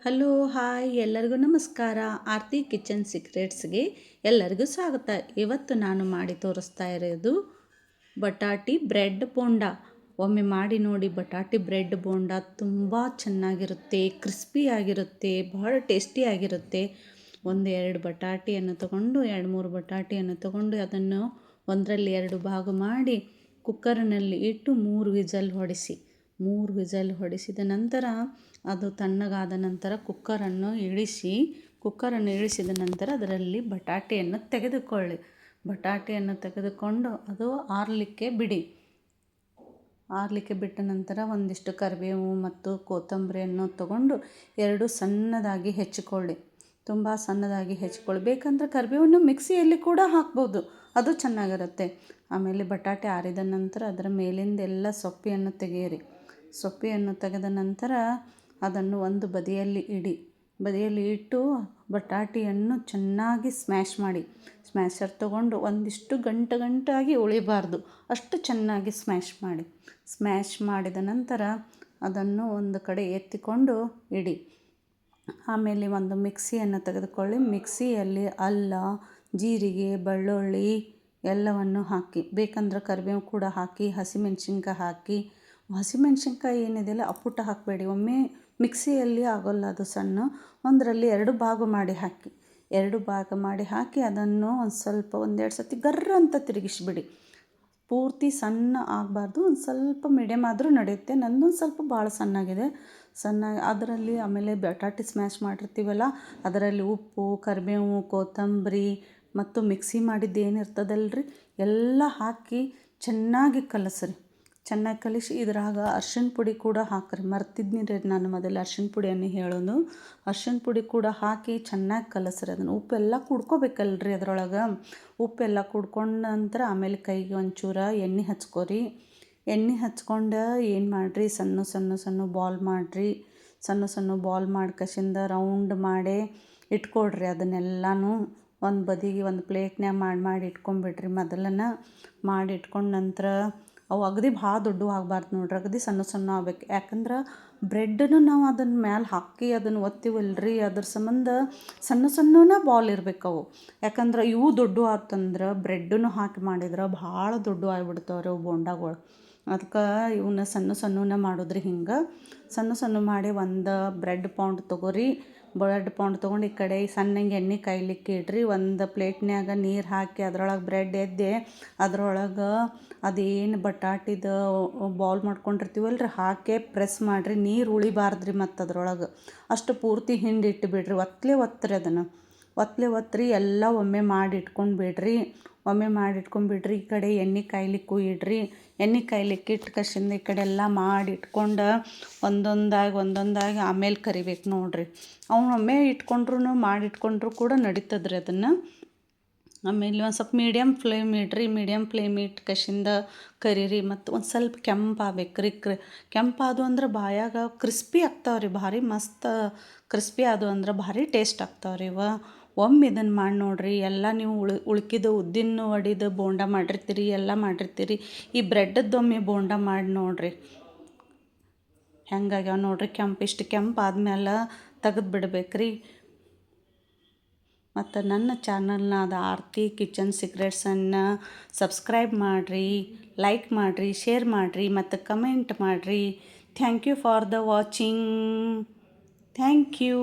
Hello hi ಎಲ್ಲರಿಗೂ ನಮಸ್ಕಾರ. ಆರತಿ kitchen ಸೀಕ್ರೆಟ್ಸ್ಗೆ ಎಲ್ಲರಿಗೂ ಸ್ವಾಗತ. ಇವತ್ತು ನಾನು ಮಾಡಿ ತೋರಿಸ್ತಾ ಇರೋದು ಬಟಾಟಿ ಬ್ರೆಡ್ ಬೋಂಡ. ಒಮ್ಮೆ ಮಾಡಿ ನೋಡಿ. ಬಟಾಟಿ ಬ್ರೆಡ್ ಬೋಂಡ ತುಂಬ ಚೆನ್ನಾಗಿರುತ್ತೆ, ಕ್ರಿಸ್ಪಿಯಾಗಿರುತ್ತೆ, ಬಹಳ ಟೇಸ್ಟಿಯಾಗಿರುತ್ತೆ. ಎರಡು ಬಟಾಟಿಯನ್ನು ತಗೊಂಡು 2-3 ಬಟಾಟಿಯನ್ನು ತಗೊಂಡು ಅದನ್ನು ಒಂದರಲ್ಲಿ 2 ಭಾಗ ಮಾಡಿ ಕುಕ್ಕರ್ನಲ್ಲಿ ಇಟ್ಟು 3 ವಿಸಲ್ ಹೊಡಿಸಿ. 3 ವಿಸಲ್ ಹೊಡಿಸಿದ ನಂತರ ಅದು ತಣ್ಣಗಾದ ನಂತರ ಕುಕ್ಕರನ್ನು ಇಳಿಸಿದ ನಂತರ ಅದರಲ್ಲಿ ಬಟಾಟೆಯನ್ನು ತೆಗೆದುಕೊಳ್ಳಿ. ಬಟಾಟೆಯನ್ನು ತೆಗೆದುಕೊಂಡು ಅದು ಆರಲಿಕ್ಕೆ ಬಿಟ್ಟ ನಂತರ ಒಂದಿಷ್ಟು ಕರಿಬೇವು ಮತ್ತು ಕೊತ್ತಂಬರಿಯನ್ನು ತಗೊಂಡು 2 ಸಣ್ಣದಾಗಿ ಹೆಚ್ಚಿಕೊಳ್ಳಿ. ತುಂಬ ಸಣ್ಣದಾಗಿ ಹೆಚ್ಚಿಕೊಳ್ಳಿ. ಬೇಕಂದರೆ ಕರಿಬೇವನ್ನು ಮಿಕ್ಸಿಯಲ್ಲಿ ಕೂಡ ಹಾಕ್ಬೋದು, ಅದು ಚೆನ್ನಾಗಿರುತ್ತೆ. ಆಮೇಲೆ ಬಟಾಟೆ ಆರಿದ ನಂತರ ಅದರ ಮೇಲಿಂದ ಎಲ್ಲ ಸೊಪ್ಪೆಯನ್ನು ತೆಗೆಯಿರಿ. ಸೊಪ್ಪೆಯನ್ನು ತೆಗೆದ ನಂತರ ಅದನ್ನು ಒಂದು ಬದಿಯಲ್ಲಿ ಇಟ್ಟು ಬಟಾಟಿಯನ್ನು ಚೆನ್ನಾಗಿ ಸ್ಮ್ಯಾಶ್ ಮಾಡಿ. ಸ್ಮ್ಯಾಶರ್ ತಗೊಂಡು ಒಂದಿಷ್ಟು ಗಂಟಾಗಿ ಉಳಿಬಾರ್ದು, ಅಷ್ಟು ಚೆನ್ನಾಗಿ ಸ್ಮ್ಯಾಶ್ ಮಾಡಿ. ಸ್ಮ್ಯಾಶ್ ಮಾಡಿದ ನಂತರ ಅದನ್ನು ಒಂದು ಕಡೆ ಎತ್ತಿಕೊಂಡು ಇಡಿ. ಆಮೇಲೆ ಒಂದು ಮಿಕ್ಸಿಯನ್ನು ತೆಗೆದುಕೊಳ್ಳಿ. ಮಿಕ್ಸಿಯಲ್ಲಿ ಅಲ್ಲ, ಜೀರಿಗೆ, ಬೆಳ್ಳುಳ್ಳಿ ಎಲ್ಲವನ್ನು ಹಾಕಿ, ಬೇಕಂದ್ರೆ ಕರಿಬೇವು ಕೂಡ ಹಾಕಿ, ಹಸಿಮೆಣ್ಸಿನ್ಕಾಯಿ ಹಾಕಿ. ಹಸಿಮೆಣ್ಸಿನ್ಕಾಯಿ ಏನಿದೆಯಲ್ಲ ಅಪ್ಪುಟ ಹಾಕಬೇಡಿ, ಒಮ್ಮೆ ಮಿಕ್ಸಿಯಲ್ಲಿ ಆಗೋಲ್ಲ ಅದು ಸಣ್ಣ. ಒಂದರಲ್ಲಿ 2 ಭಾಗ ಮಾಡಿ ಹಾಕಿ. 2 ಭಾಗ ಮಾಡಿ ಹಾಕಿ ಅದನ್ನು ಒಂದೆರಡು ಸತಿ ಗರ್ರ ಅಂತ ತಿರುಗಿಸ್ಬಿಡಿ. ಪೂರ್ತಿ ಸಣ್ಣ ಆಗಬಾರ್ದು, ಒಂದು ಸ್ವಲ್ಪ ಮೀಡಿಯಮ್ ಆದರೂ ನಡೆಯುತ್ತೆ. ನನ್ನೊಂದು ಸ್ವಲ್ಪ ಭಾಳ ಸಣ್ಣಾಗಿದೆ. ಅದರಲ್ಲಿ ಆಮೇಲೆ ಬಟಾಟೆ ಸ್ಮ್ಯಾಶ್ ಮಾಡಿರ್ತೀವಲ್ಲ, ಅದರಲ್ಲಿ ಉಪ್ಪು, ಕರಿಬೇವು, ಕೊತ್ತಂಬರಿ ಮತ್ತು ಮಿಕ್ಸಿ ಮಾಡಿದ್ದು ಏನಿರ್ತದಲ್ರಿ ಎಲ್ಲ ಹಾಕಿ ಚೆನ್ನಾಗಿ ಕಲಿಸಿ ಇದ್ರಾಗ ಅರ್ಶಿಣ ಪುಡಿ ಕೂಡ ಹಾಕ್ರಿ. ಮರ್ತಿದ್ನಿ ರೀ ನಾನು ಮೊದಲು ಅರ್ಶಿಣ ಪುಡಿಯನ್ನು ಹೇಳೋದು. ಅರ್ಶಿಣ ಪುಡಿ ಕೂಡ ಹಾಕಿ ಚೆನ್ನಾಗಿ ಕಲಸ್ರಿ. ಅದನ್ನು ಉಪ್ಪೆಲ್ಲ ಕುಡ್ಕೋಬೇಕಲ್ರಿ ಅದರೊಳಗೆ. ಉಪ್ಪೆಲ್ಲ ಕುಡ್ಕೊಂಡ ನಂತರ ಆಮೇಲೆ ಕೈಗೆ ಒಂಚೂರು ಎಣ್ಣೆ ಹಚ್ಕೊರಿ. ಎಣ್ಣೆ ಹಚ್ಕೊಂಡು ಏನು ಮಾಡಿರಿ, ಸಣ್ಣ ಬಾಲ್ ಮಾಡಿರಿ. ಸಣ್ಣ ಬಾಲ್ ಮಾಡ್ಕಸಿಂದ ರೌಂಡ್ ಮಾಡಿ ಇಟ್ಕೊಳ್ರಿ. ಅದನ್ನೆಲ್ಲನೂ ಒಂದು ಬದಿಗೆ ಒಂದು ಪ್ಲೇಟ್ನ್ಯಾಗ ಮಾಡಿ ಇಟ್ಕೊಂಬಿಡ್ರಿ. ಮೊದಲನ ಮಾಡಿ ಇಟ್ಕೊಂಡ ನಂತರ ಅವು ಅಗದಿ ಭಾಳ ದೊಡ್ಡ ಆಗಬಾರ್ದು ನೋಡ್ರಿ, ಅಗದಿ ಸಣ್ಣ ಆಗ್ಬೇಕು. ಯಾಕಂದ್ರೆ ಬ್ರೆಡ್ಡನ್ನು ನಾವು ಅದನ್ನ ಮ್ಯಾಲೆ ಹಾಕಿ ಅದನ್ನು ಒತ್ತೀವಲ್ರಿ, ಅದ್ರ ಸಂಬಂಧ ಸಣ್ಣ ಬಾಲ್ ಇರ್ಬೇಕು ಅವು. ಯಾಕಂದ್ರೆ ಇವು ದೊಡ್ಡ ಆತಂದ್ರೆ ಬ್ರೆಡ್ಡನ್ನು ಹಾಕಿ ಮಾಡಿದ್ರೆ ಭಾಳ ದೊಡ್ಡ ಆಗಿಬಿಡ್ತಾವ್ರಿ ಅವು ಬೋಂಡಗಳು. ಅದಕ್ಕೆ ಇವನ್ನ ಸಣ್ಣ ಮಾಡೋದ್ರಿ. ಹಿಂಗೆ ಸಣ್ಣ ಮಾಡಿ ಒಂದು ಬ್ರೆಡ್ ಪೌಂಡ್ ತೊಗೊರಿ. ಬ್ರೆಡ್ ಪೌಂಡ್ ತೊಗೊಂಡು ಈ ಕಡೆ ಸಣ್ಣಗೆ ಎಣ್ಣೆ ಕಾಯ್ಲಿಕ್ಕೆ ಇಡ್ರಿ. ಒಂದು ಪ್ಲೇಟ್ನ್ಯಾಗ ನೀರು ಹಾಕಿ ಅದ್ರೊಳಗೆ ಬ್ರೆಡ್ ಎದ್ದೆ ಅದ್ರೊಳಗೆ ಅದೇನು ಬಟಾಟಿದ ಬಾಲ್ ಮಾಡ್ಕೊಂಡಿರ್ತೀವಲ್ರಿ ಹಾಕಿ ಪ್ರೆಸ್ ಮಾಡಿರಿ. ನೀರು ಉಳಿಬಾರ್ದ್ರಿ. ಮತ್ತು ಅದ್ರೊಳಗೆ ಅಷ್ಟು ಪೂರ್ತಿ ಹಿಂಡಿ ಇಟ್ಟುಬಿಡ್ರಿ. ಒತ್ತರಿ ಅದನ್ನು ಒತ್ತರಿ ಎಲ್ಲ ಒಮ್ಮೆ ಮಾಡಿ ಇಟ್ಕೊಂಡ್ಬಿಡ್ರಿ. ಈ ಕಡೆ ಎಣ್ಣೆ ಕಾಯ್ಲಿಕ್ಕೂ ಇಡ್ರಿ. ಎಣ್ಣೆ ಕಾಯ್ಲಿಕ್ಕೆ ಇಟ್ಟು ಕಸಿಂದ ಈ ಕಡೆ ಎಲ್ಲ ಮಾಡಿ ಇಟ್ಕೊಂಡು ಒಂದೊಂದಾಗಿ ಆಮೇಲೆ ಕರಿಬೇಕು ನೋಡ್ರಿ. ಅವನೊಮ್ಮೆ ಮಾಡಿಟ್ಕೊಂಡ್ರು ಕೂಡ ನಡೀತದ್ರಿ ಅದನ್ನು. ಆಮೇಲೆ ಒಂದು ಸ್ವಲ್ಪ ಮೀಡಿಯಮ್ ಫ್ಲೇಮ್ ಇಡ್ರಿ. ಮೀಡಿಯಮ್ ಫ್ಲೇಮ್ ಇಟ್ಟು ಕಸಿಂದ ಕರೀರಿ. ಮತ್ತು ಒಂದು ಸ್ವಲ್ಪ ಕೆಂಪಾಗಬೇಕ್ರಿ. ಕೆಂಪಾದು ಅಂದ್ರೆ ಬಾಯಾಗ ಕ್ರಿಸ್ಪಿ ಆಗ್ತಾವ್ರಿ, ಭಾರಿ ಮಸ್ತ್ ಕ್ರಿಸ್ಪಿ ಆದವು ಅಂದ್ರೆ ಭಾರಿ ಟೇಸ್ಟ್ ಆಗ್ತಾವ್ರಿ ಇವ. ಒಮ್ಮೆ ಇದನ್ನು ಮಾಡಿ ನೋಡಿರಿ. ಎಲ್ಲ ನೀವು ಉಳ್ಕಿದ ಉದ್ದಿನ ವಡಿದ ಬೋಂಡ ಮಾಡಿರ್ತೀರಿ, ಎಲ್ಲ ಮಾಡಿರ್ತೀರಿ. ಈ ಬ್ರೆಡ್ಡದ್ದೊಮ್ಮೆ ಬೋಂಡ ಮಾಡಿ ನೋಡಿರಿ, ಹೆಂಗಾಗ್ಯಾವ ನೋಡಿರಿ. ಇಷ್ಟು ಕೆಂಪಾದ್ಮೇಲೆ ತೆಗೆದು ಬಿಡ್ಬೇಕ್ರಿ. ಮತ್ತು ನನ್ನ ಚಾನಲ್ನಾದ ಆರತಿ ಕಿಚನ್ ಸೀಕ್ರೆಟ್ಸನ್ನು ಸಬ್ಸ್ಕ್ರೈಬ್ ಮಾಡಿರಿ, ಲೈಕ್ ಮಾಡಿರಿ, ಶೇರ್ ಮಾಡಿರಿ ಮತ್ತು ಕಮೆಂಟ್ ಮಾಡಿರಿ. Thank you for the watching. Thank you.